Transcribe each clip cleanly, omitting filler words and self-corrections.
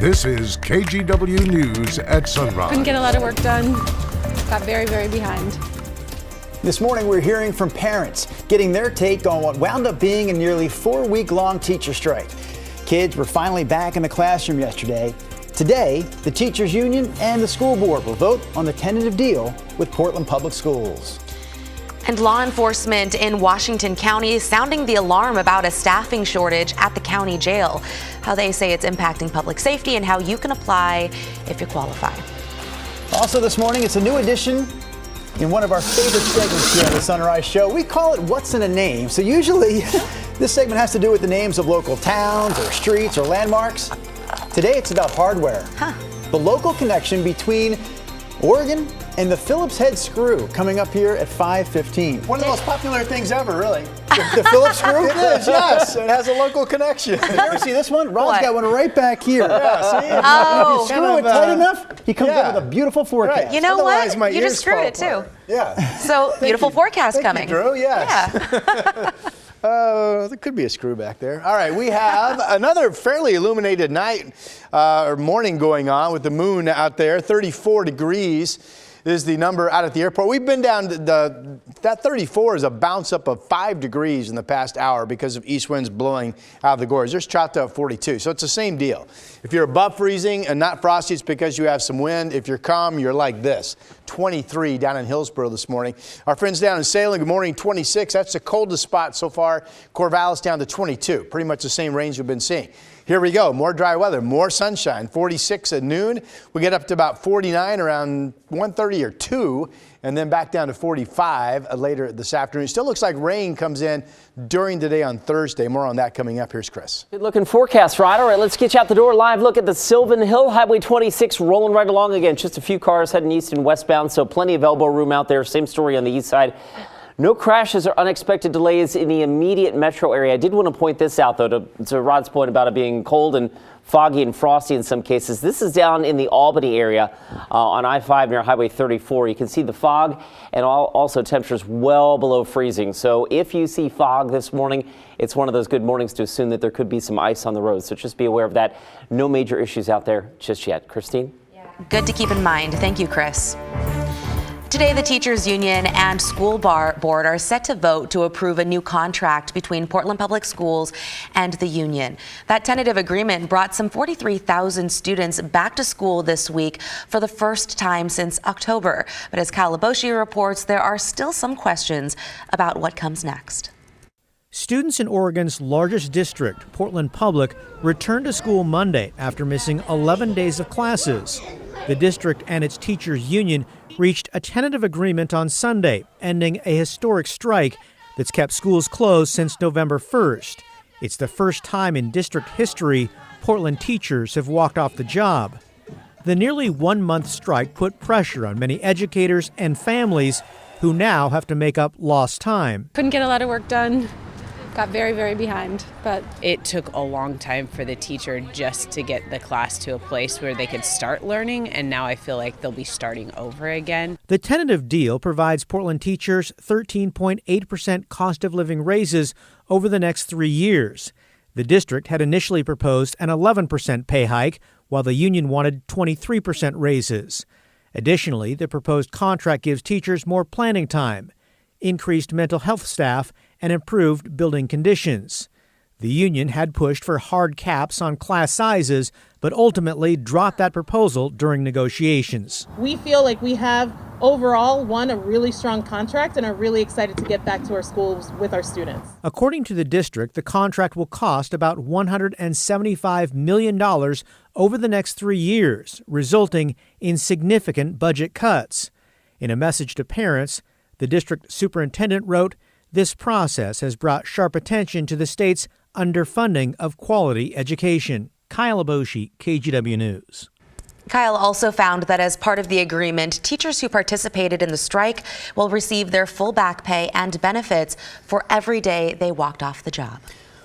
This is KGW News at Sunrise. Couldn't get a lot of work done. Got very, very behind. This morning, we're hearing from parents, getting their take on what wound up being a nearly 4-week-long teacher strike. Kids were finally back in the classroom yesterday. Today, the teachers union and the school board will vote on the tentative deal with Portland Public Schools. And law enforcement in Washington County is sounding the alarm about a staffing shortage at the county jail. How they say it's impacting public safety and how you can apply if you qualify. Also this morning, it's a new edition in one of our favorite segments here on the Sunrise Show. We call it What's in a Name. So usually this segment has to do with the names of local towns or streets or landmarks. Today it's about hardware. The local connection between Oregon and the Phillips head screw coming up here at 5:15. One of the most popular things ever, really. The Phillips screw? It is, yes. It has a local connection. You ever see this one? Ron's got one right back here. Yeah, see? Oh. If you screw it tight enough, he comes up with a beaubeautiful forecast. Right. You know Otherwise, my what? You just ears screwed fall it too. apart. Yeah. So beautiful forecast coming. You, Drew. Yes. Yeah. There could be a screw back there. All right, we have another fairly illuminated night or morning going on with the moon out there. 34 degrees is the number out at the airport. We've been down to that 34 is a bounce up of 5 degrees in the past hour because of east winds blowing out of the gorge. There's Choctaw at 42, so it's the same deal. If you're above freezing and not frosty, it's because you have some wind. If you're calm, you're like this. 23 down in Hillsboro this morning. Our friends down in Salem, good morning, 26. That's the coldest spot so far. Corvallis down to 22, pretty much the same range we've been seeing. Here we go, more dry weather, more sunshine, 46 at noon. We get up to about 49 around 1:30 or 2, and then back down to 45 later this afternoon. Still looks like rain comes in during the day on Thursday. More on that coming up. Here's Chris. Good looking forecast, right? All right, let's get you out the door. Live look at the Sylvan Hill, Highway 26 rolling right along again. Just a few cars heading east and westbound, so plenty of elbow room out there. Same story on the east side. No crashes or unexpected delays in the immediate metro area. I did want to point this out, though, to Rod's point about it being cold and foggy and frosty in some cases. This is down in the Albany area on I-5 near Highway 34. You can see the fog and also temperatures well below freezing. So if you see fog this morning, it's one of those good mornings to assume that there could be some ice on the road. So just be aware of that. No major issues out there just yet. Christine? Good to keep in mind. Thank you, Chris. Today, the teachers union and school board are set to vote to approve a new contract between Portland Public Schools and the union. That tentative agreement brought some 43,000 students back to school this week for the first time since October. But as Kyle Laboshi reports, there are still some questions about what comes next. Students in Oregon's largest district, Portland Public, returned to school Monday after missing 11 days of classes. The district and its teachers union reached a tentative agreement on Sunday, ending a historic strike that's kept schools closed since November 1st. It's the first time in district history Portland teachers have walked off the job. The nearly 1-month strike put pressure on many educators and families who now have to make up lost time. Couldn't get a lot of work done. Got very, very behind, but it took a long time for the teacher just to get the class to a place where they could start learning, and now I feel like they'll be starting over again. The tentative deal provides Portland teachers 13.8% cost of living raises over the next 3 years. The district had initially proposed an 11% pay hike, while the union wanted 23% raises. Additionally, the proposed contract gives teachers more planning time, increased mental health staff, and improved building conditions. The union had pushed for hard caps on class sizes, but ultimately dropped that proposal during negotiations. We feel like we have overall won a really strong contract and are really excited to get back to our schools with our students. According to the district, the contract will cost about $175 million over the next 3 years, resulting in significant budget cuts. In a message to parents, the district superintendent wrote, "This process has brought sharp attention to the state's underfunding of quality education." Kyle Laboshi, KGW News. Kyle also found that as part of the agreement, teachers who participated in the strike will receive their full back pay and benefits for every day they walked off the job.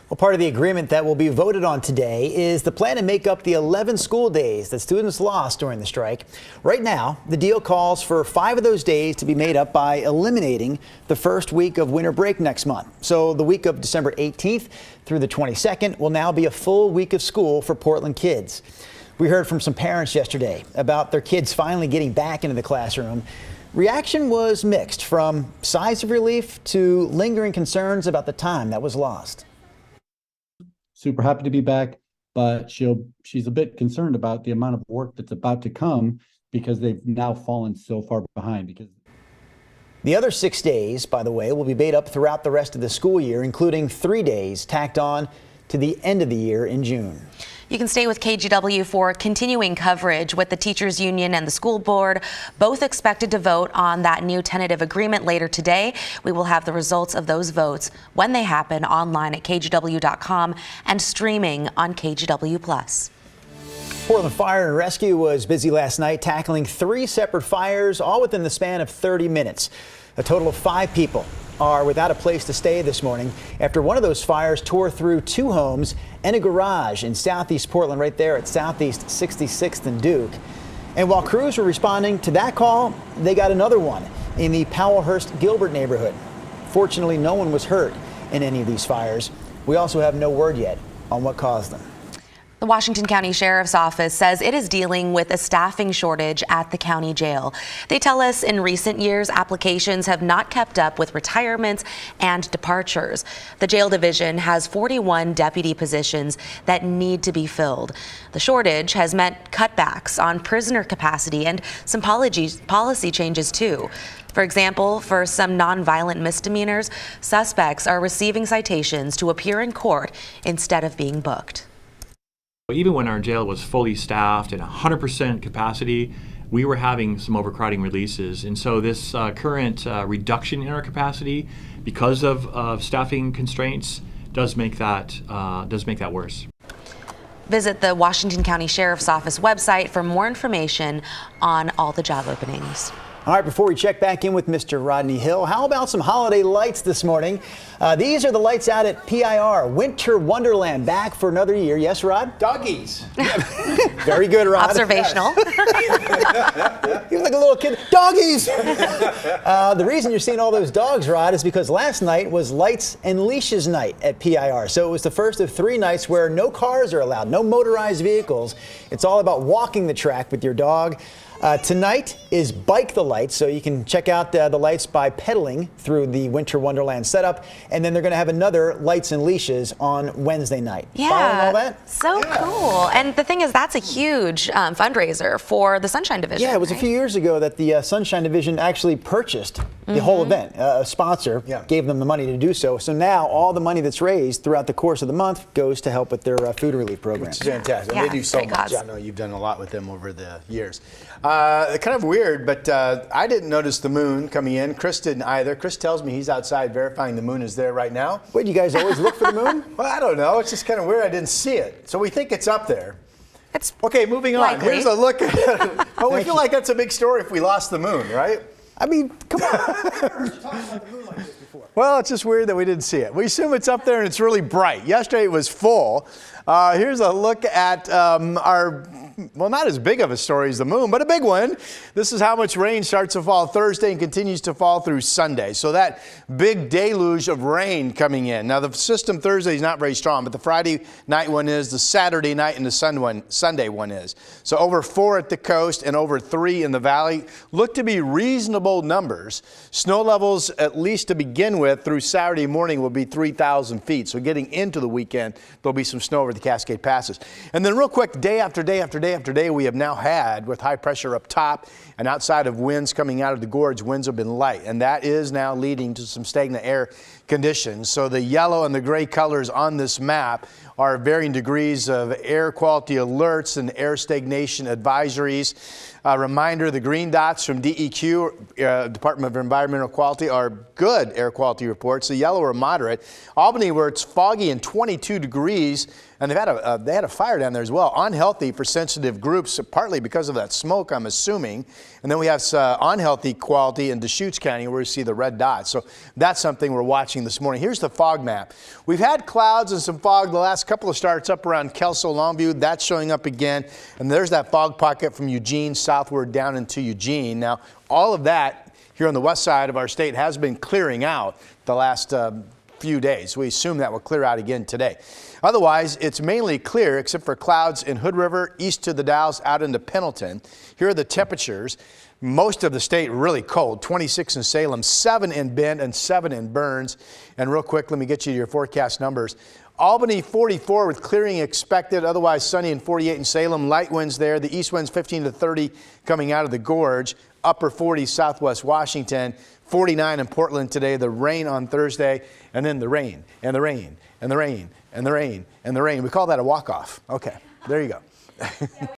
Well, part of the agreement that will be voted on today is the plan to make up the 11 school days that students lost during the strike. Right now, the deal calls for 5 of those days to be made up by eliminating the first week of winter break next month. So the week of December 18th through the 22nd will now be a full week of school for Portland kids. We heard from some parents yesterday about their kids finally getting back into the classroom. Reaction was mixed, from sighs of relief to lingering concerns about the time that was lost. Super happy to be back, but she's a bit concerned about the amount of work that's about to come because they've now fallen so far behind. The other 6 days, by the way, will be made up throughout the rest of the school year, including 3 days tacked on to the end of the year in June. You can stay with KGW for continuing coverage with the teachers union and the school board, both expected to vote on that new tentative agreement later today. We will have the results of those votes when they happen online at kgw.com and streaming on KGW+. Portland Fire and Rescue was busy last night tackling 3 separate fires, all within the span of 30 minutes. A total of 5 people are without a place to stay this morning after one of those fires tore through 2 homes and a garage in southeast Portland, right there at Southeast 66th and Duke. And while crews were responding to that call, they got another one in the Powellhurst-Gilbert neighborhood. Fortunately, no one was hurt in any of these fires. We also have no word yet on what caused them. The Washington County Sheriff's Office says it is dealing with a staffing shortage at the county jail. They tell us in recent years, applications have not kept up with retirements and departures. The jail division has 41 deputy positions that need to be filled. The shortage has meant cutbacks on prisoner capacity and some policy changes too. For example, for some nonviolent misdemeanors, suspects are receiving citations to appear in court instead of being booked. Even when our jail was fully staffed at 100% capacity, we were having some overcrowding releases. And so this current reduction in our capacity because of staffing constraints does make that worse. Visit the Washington County Sheriff's Office website for more information on all the job openings. All right, before we check back in with Mr. Rodney Hill, how about some holiday lights this morning? These are the lights out at PIR, Winter Wonderland, back for another year. Yes, Rod? Doggies. Very good, Rod. Observational. You're like a little kid. Doggies! The reason you're seeing all those dogs, Rod, is because last night was Lights and Leashes night at PIR. So it was the first of 3 nights where no cars are allowed, no motorized vehicles. It's all about walking the track with your dog. Tonight is Bike the Lights, so you can check out the lights by pedaling through the Winter Wonderland setup, and then they're going to have another Lights and Leashes on Wednesday night. Yeah, following all that? So cool. And the thing is, that's a huge fundraiser for the Sunshine Division. Yeah, it was right? a few years ago that the Sunshine Division actually purchased the whole event. A sponsor gave them the money to do so. So now all the money that's raised throughout the course of the month goes to help with their food relief program. Which is fantastic. Yeah, They do so great much. cause. I know you've done a lot with them over the years. Kind of weird, but I didn't notice the moon coming in. Chris didn't either. Chris tells me he's outside verifying the moon is there right now. Wait, you guys always look for the moon? Well, I don't know. It's just kind of weird. I didn't see it. So we think it's up there. It's Okay, moving on. likely. Here's a look at it. Oh, we feel like that's a big story if we lost the moon, right? I mean, come on. Well, it's just weird that we didn't see it. We assume it's up there and it's really bright. Yesterday it was full. Here's a look at well, not as big of a story as the moon, but a big one. This is how much rain starts to fall Thursday and continues to fall through Sunday. So that big deluge of rain coming in. Now, the system Thursday is not very strong, but the Friday night one is, the Saturday night and the Sunday one is. So over 4 at the coast and over 3 in the valley look to be reasonable numbers. Snow levels, at least to begin with, through Saturday morning will be 3,000 feet. So getting into the weekend, there'll be some snow over the Cascade Passes. And then real quick, day after day after day after day we have now had, with high pressure up top and outside of winds coming out of the gorge, winds have been light, and that is now leading to some stagnant air conditions. So the yellow and the gray colors on this map are varying degrees of air quality alerts and air stagnation advisories. A reminder, the green dots from DEQ, Department of Environmental Quality, are good air quality reports. The yellow are moderate. Albany, where it's foggy and 22 degrees, and they had a fire down there as well. Unhealthy for sensitive groups, partly because of that smoke, I'm assuming. And then we have unhealthy quality in Deschutes County, where we see the red dots. So that's something we're watching this morning. Here's the fog map. We've had clouds and some fog the last couple of starts up around Kelso, Longview. That's showing up again. And there's that fog pocket from Eugene southward down into Eugene. Now, all of that here on the west side of our state has been clearing out the last few days. We assume that will clear out again today. Otherwise, it's mainly clear except for clouds in Hood River, east to the Dalles, out into Pendleton. Here are the temperatures. Most of the state really cold, 26 in Salem, 7 in Bend, and 7 in Burns. And real quick, let me get you your forecast numbers. Albany 44 with clearing expected, otherwise sunny, and 48 in Salem. Light winds there. The east winds 15 to 30 coming out of the gorge. Upper 40s southwest Washington. 49 in Portland today. The rain on Thursday, and then the rain and the rain and the rain and the rain and the rain. We call that a walk-off. Okay, there you go.